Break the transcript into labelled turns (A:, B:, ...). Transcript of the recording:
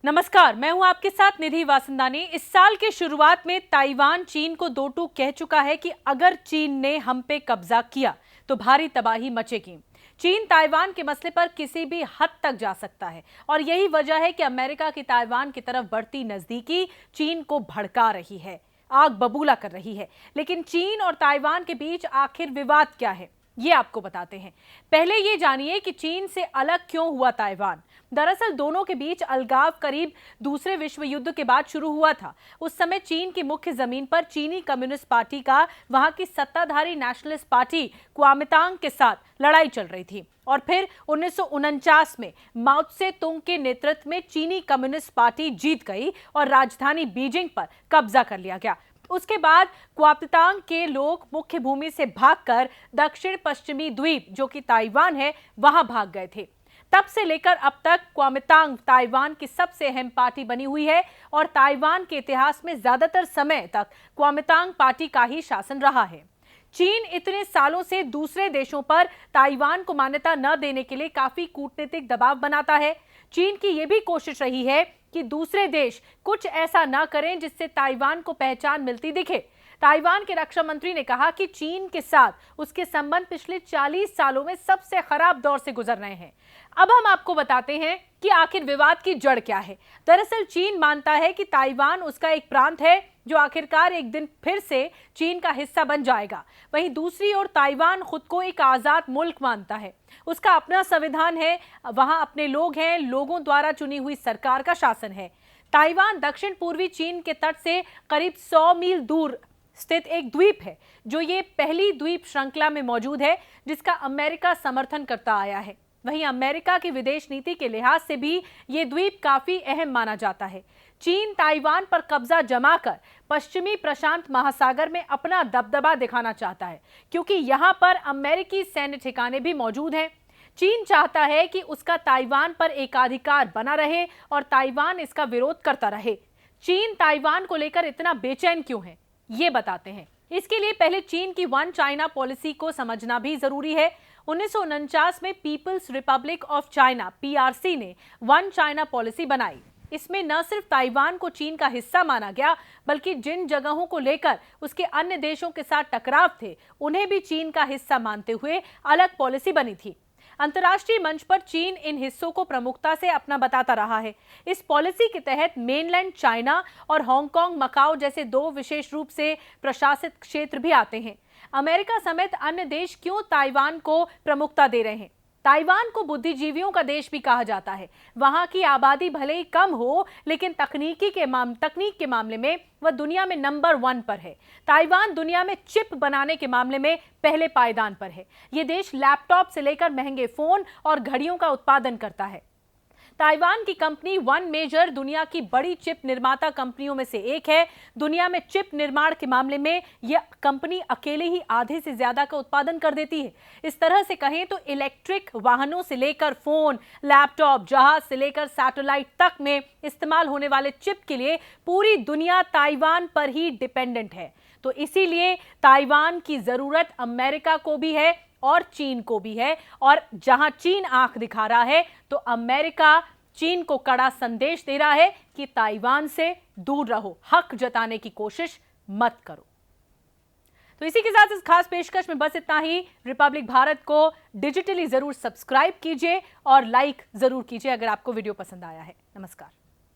A: नमस्कार, मैं हूं आपके साथ निधि वासंदानी। इस साल के शुरुआत में ताइवान चीन को दो टूक कह चुका है कि अगर चीन ने हम पे कब्जा किया तो भारी तबाही मचेगी। चीन ताइवान के मसले पर किसी भी हद तक जा सकता है और यही वजह है कि अमेरिका की ताइवान की तरफ बढ़ती नजदीकी चीन को भड़का रही है, आग बबूला कर रही है। लेकिन चीन और ताइवान के बीच आखिर विवाद क्या है, ये आपको बताते हैं। पहले ये जानिए कि चीन से अलग क्यों हुआ ताइवान। दरअसल दोनों के बीच अलगाव करीब दूसरे विश्व युद्ध के बाद शुरू हुआ था। उस समय चीन की मुख्य जमीन पर चीनी कम्युनिस्ट पार्टी का वहां की सत्ताधारी नेशनलिस्ट पार्टी क्वामितांग के साथ लड़ाई चल रही थी और फिर 1949 में माओ त्से तुंग के नेतृत्व में चीनी कम्युनिस्ट पार्टी जीत गई और राजधानी बीजिंग पर कब्जा कर लिया गया। उसके बाद क्वामितांग के लोग मुख्य भूमि से भागकर दक्षिण पश्चिमी द्वीप जो कि ताइवान है वहां भाग गए थे। तब से लेकर अब तक क्वामितांग ताइवान की सबसे अहम पार्टी बनी हुई है और ताइवान के इतिहास में ज्यादातर समय तक क्वामितांग पार्टी का ही शासन रहा है। चीन इतने सालों से दूसरे देशों पर ताइवान को मान्यता न देने के लिए काफी कूटनीतिक दबाव बनाता है। चीन की यह भी कोशिश रही है कि दूसरे देश कुछ ऐसा न करें जिससे ताइवान को पहचान मिलती दिखे। ताइवान के रक्षा मंत्री ने कहा कि चीन के साथ उसके संबंध पिछले 40 सालों में सबसे खराब दौर से गुजर रहे हैं। अब हम आपको बताते हैं कि आखिर विवाद की जड़ क्या है। दरअसल चीन मानता है कि ताइवान उसका एक प्रांत है जो आखिरकार एक दिन फिर से चीन का हिस्सा बन जाएगा। वहीं दूसरी ओर ताइवान खुद को एक आजाद मुल्क मानता है। उसका अपना संविधान है, वहां अपने लोग हैं, लोगों द्वारा चुनी हुई सरकार का शासन है। ताइवान दक्षिण पूर्वी चीन के तट से करीब 100 मील दूर स्थित एक द्वीप है जो ये पहली द्वीप श्रृंखला में मौजूद है जिसका अमेरिका समर्थन करता आया है। वहीं अमेरिका की विदेश नीति के लिहाज से भी ये द्वीप काफी अहम माना जाता है। चीन ताइवान पर कब्जा जमाकर पश्चिमी प्रशांत महासागर में अपना दबदबा दिखाना चाहता है क्योंकि यहां पर अमेरिकी सैन्य ठिकाने भी मौजूद हैं। चीन चाहता है कि उसका ताइवान पर एकाधिकार बना रहे और ताइवान इसका विरोध करता रहे। चीन ताइवान को लेकर इतना बेचैन क्यों है, ये बताते हैं। इसके लिए पहले चीन की वन चाइना पॉलिसी को समझना भी जरूरी है। 1949 में People's Republic of China PRC ने वन चाइना पॉलिसी बनाई। इसमें न सिर्फ ताइवान को चीन का हिस्सा माना गया बल्कि जिन जगहों को लेकर उसके अन्य देशों के साथ टकराव थे उन्हें भी चीन का हिस्सा मानते हुए अलग पॉलिसी बनी थी। अंतर्राष्ट्रीय मंच पर चीन इन हिस्सों को प्रमुखता से अपना बताता रहा है। इस पॉलिसी के तहत मेनलैंड चाइना और हांगकांग, मकाओ जैसे दो विशेष रूप से प्रशासित क्षेत्र भी आते हैं। अमेरिका समेत अन्य देश क्यों ताइवान को प्रमुखता दे रहे हैं? ताइवान को बुद्धिजीवियों का देश भी कहा जाता है। वहां की आबादी भले ही कम हो लेकिन तकनीक के मामले में वह दुनिया में नंबर 1 पर है। ताइवान दुनिया में चिप बनाने के मामले में पहले पायदान पर है। यह देश लैपटॉप से लेकर महंगे फोन और घड़ियों का उत्पादन करता है। ताइवान की कंपनी वन मेजर दुनिया की बड़ी चिप निर्माता कंपनियों में से एक है। दुनिया में चिप निर्माण के मामले में यह कंपनी अकेले ही आधे से ज्यादा का उत्पादन कर देती है। इस तरह से कहें तो इलेक्ट्रिक वाहनों से लेकर फोन, लैपटॉप, जहाज से लेकर सैटेलाइट तक में इस्तेमाल होने वाले चिप के लिए पूरी दुनिया ताइवान पर ही डिपेंडेंट है। तो इसीलिए ताइवान की जरूरत अमेरिका को भी है और चीन को भी है। और जहां चीन आंख दिखा रहा है तो अमेरिका चीन को कड़ा संदेश दे रहा है कि ताइवान से दूर रहो, हक जताने की कोशिश मत करो। तो इसी के साथ इस खास पेशकश में बस इतना ही। रिपब्लिक भारत को डिजिटली जरूर सब्सक्राइब कीजिए और लाइक जरूर कीजिए अगर आपको वीडियो पसंद आया है। नमस्कार।